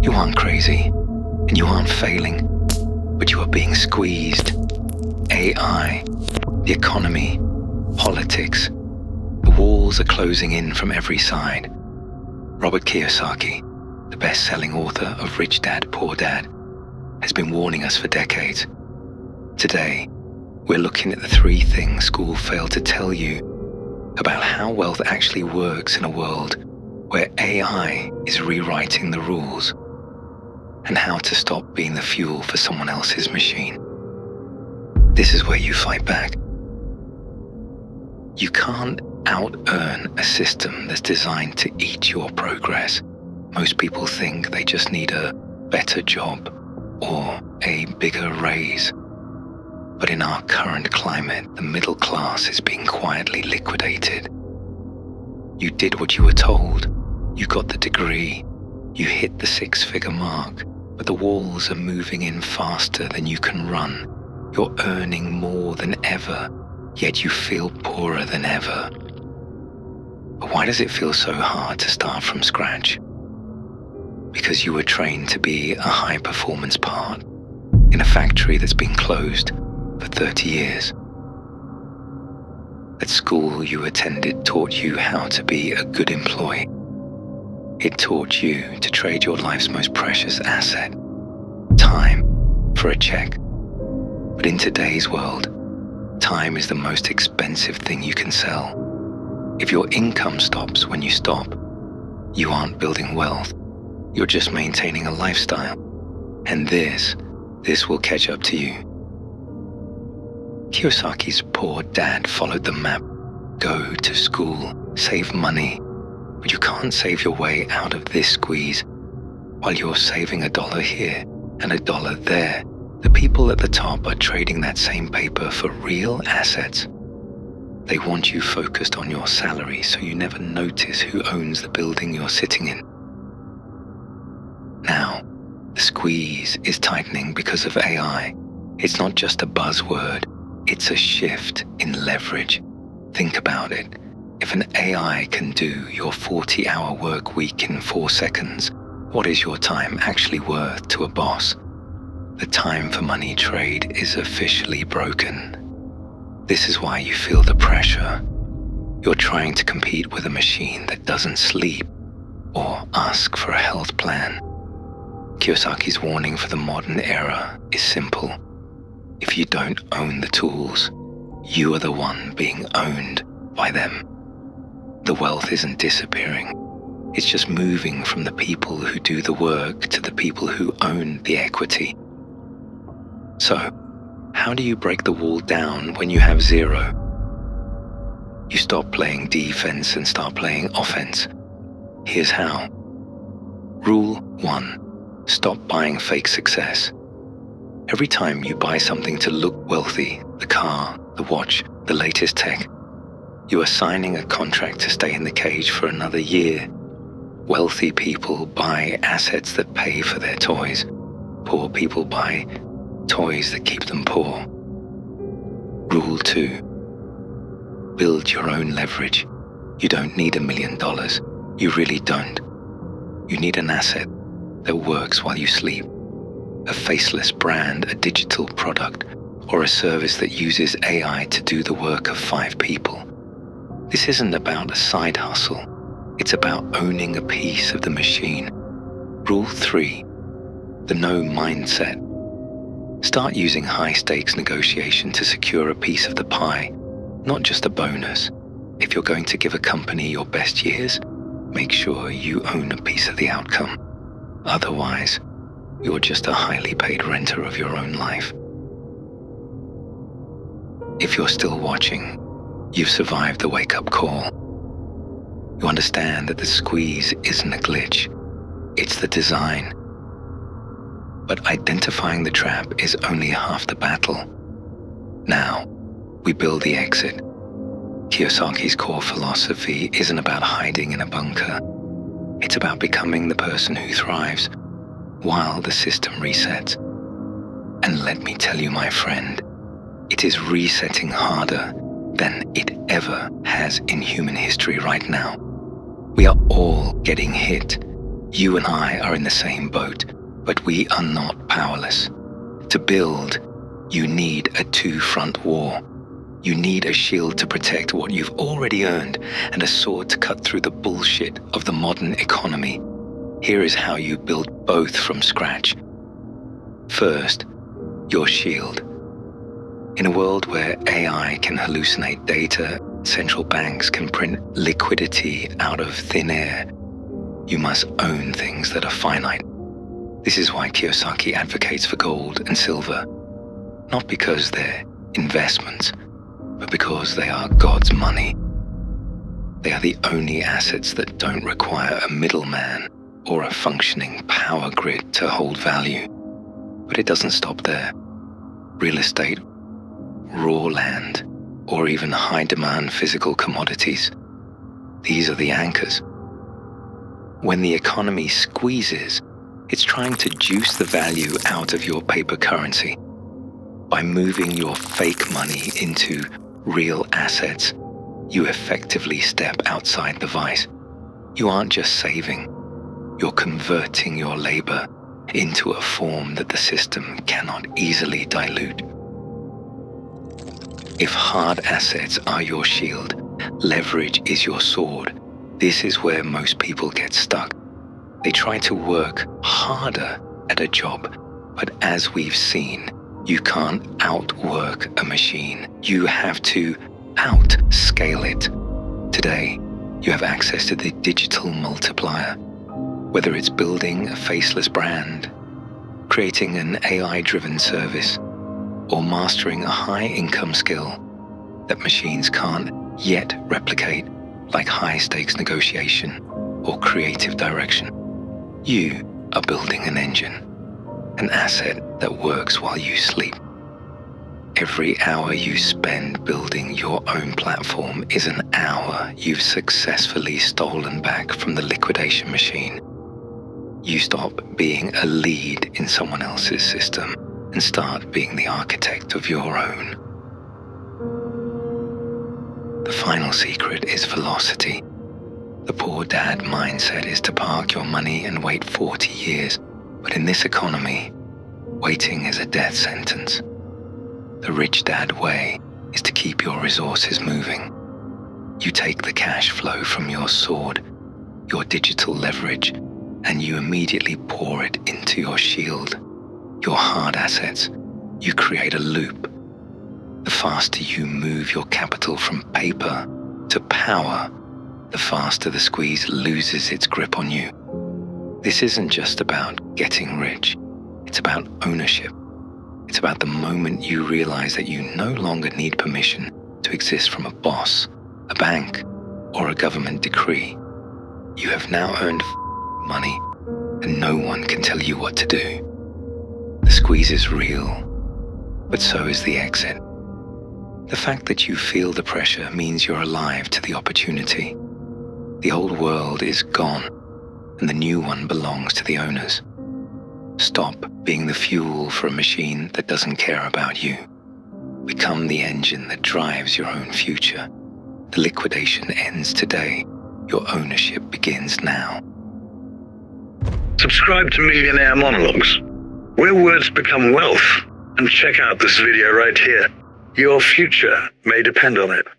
You aren't crazy, and you aren't failing, but you are being squeezed. AI, the economy, politics, the walls are closing in from every side. Robert Kiyosaki, the best-selling author of Rich Dad, Poor Dad, has been warning us for decades. Today, we're looking at the 3 things school failed to tell you about how wealth actually works in a world where AI is rewriting the rules, and how to stop being the fuel for someone else's machine. This is where you fight back. You can't out-earn a system that's designed to eat your progress. Most people think they just need a better job or a bigger raise. But in our current climate, the middle class is being quietly liquidated. You did what you were told. You got the degree. You hit the 6-figure mark. But the walls are moving in faster than you can run. You're earning more than ever, yet you feel poorer than ever. But why does it feel so hard to start from scratch? Because you were trained to be a high-performance part in a factory that's been closed for 30 years. That school you attended taught you how to be a good employee. It taught you to trade your life's most precious asset, time, for a check. But in today's world, time is the most expensive thing you can sell. If your income stops when you stop, you aren't building wealth. You're just maintaining a lifestyle. And this will catch up to you. Kiyosaki's Poor Dad followed the map. Go to school, save money. But you can't save your way out of this squeeze while you're saving $1 here and $1 there. The people at the top are trading that same paper for real assets. They want you focused on your salary so you never notice who owns the building you're sitting in. Now, the squeeze is tightening because of AI. It's not just a buzzword, it's a shift in leverage. Think about it. If an AI can do your 40-hour work week in 4 seconds, what is your time actually worth to a boss? The time for money trade is officially broken. This is why you feel the pressure. You're trying to compete with a machine that doesn't sleep or ask for a health plan. Kiyosaki's warning for the modern era is simple. If you don't own the tools, you are the one being owned by them. The wealth isn't disappearing. It's just moving from the people who do the work to the people who own the equity. So, how do you break the wall down when you have 0? You stop playing defense and start playing offense. Here's how. Rule 1. Stop buying fake success. Every time you buy something to look wealthy, the car, the watch, the latest tech, you are signing a contract to stay in the cage for another year. Wealthy people buy assets that pay for their toys. Poor people buy toys that keep them poor. Rule 2. Build your own leverage. You don't need $1 million. You really don't. You need an asset that works while you sleep. A faceless brand, a digital product, or a service that uses AI to do the work of 5 people. This isn't about a side hustle. It's about owning a piece of the machine. Rule 3. The no mindset. Start using high-stakes negotiation to secure a piece of the pie, not just a bonus. If you're going to give a company your best years, make sure you own a piece of the outcome. Otherwise, you're just a highly paid renter of your own life. If you're still watching, you've survived the wake-up call. You understand that the squeeze isn't a glitch, it's the design. But identifying the trap is only half the battle. Now, we build the exit. Kiyosaki's core philosophy isn't about hiding in a bunker. It's about becoming the person who thrives while the system resets. And let me tell you, my friend, it is resetting harder than it ever has in human history right now. We are all getting hit. You and I are in the same boat, but we are not powerless. To build, you need a two-front war. You need a shield to protect what you've already earned and a sword to cut through the bullshit of the modern economy. Here is how you build both from scratch. First, your shield. In a world where AI can hallucinate data, central banks can print liquidity out of thin air, you must own things that are finite. This is why Kiyosaki advocates for gold and silver, not because they're investments, but because they are God's money. They are the only assets that don't require a middleman or a functioning power grid to hold value. But it doesn't stop there. Real estate, raw land, or even high-demand physical commodities. These are the anchors. When the economy squeezes, it's trying to juice the value out of your paper currency. By moving your fake money into real assets, you effectively step outside the vice. You aren't just saving, you're converting your labor into a form that the system cannot easily dilute. If hard assets are your shield, leverage is your sword. This is where most people get stuck. They try to work harder at a job, but as we've seen, you can't outwork a machine. You have to outscale it. Today, you have access to the digital multiplier. Whether it's building a faceless brand, creating an AI-driven service, or mastering a high-income skill that machines can't yet replicate, like high-stakes negotiation or creative direction, you are building an engine, an asset that works while you sleep. Every hour you spend building your own platform is an hour you've successfully stolen back from the liquidation machine. You stop being a lead in someone else's system and start being the architect of your own. The final secret is velocity. The poor dad mindset is to park your money and wait 40 years, but in this economy, waiting is a death sentence. The rich dad way is to keep your resources moving. You take the cash flow from your sword, your digital leverage, and you immediately pour it into your shield, your hard assets. You create a loop. The faster you move your capital from paper to power, the faster the squeeze loses its grip on you. This isn't just about getting rich. It's about ownership. It's about the moment you realize that you no longer need permission to exist from a boss, a bank, or a government decree. You have now earned money, and no one can tell you what to do. The squeeze is real, but so is the exit. The fact that you feel the pressure means you're alive to the opportunity. The old world is gone, and the new one belongs to the owners. Stop being the fuel for a machine that doesn't care about you. Become the engine that drives your own future. The liquidation ends today. Your ownership begins now. Subscribe to Millionaire Monologues, where words become wealth, and check out this video right here. Your future may depend on it.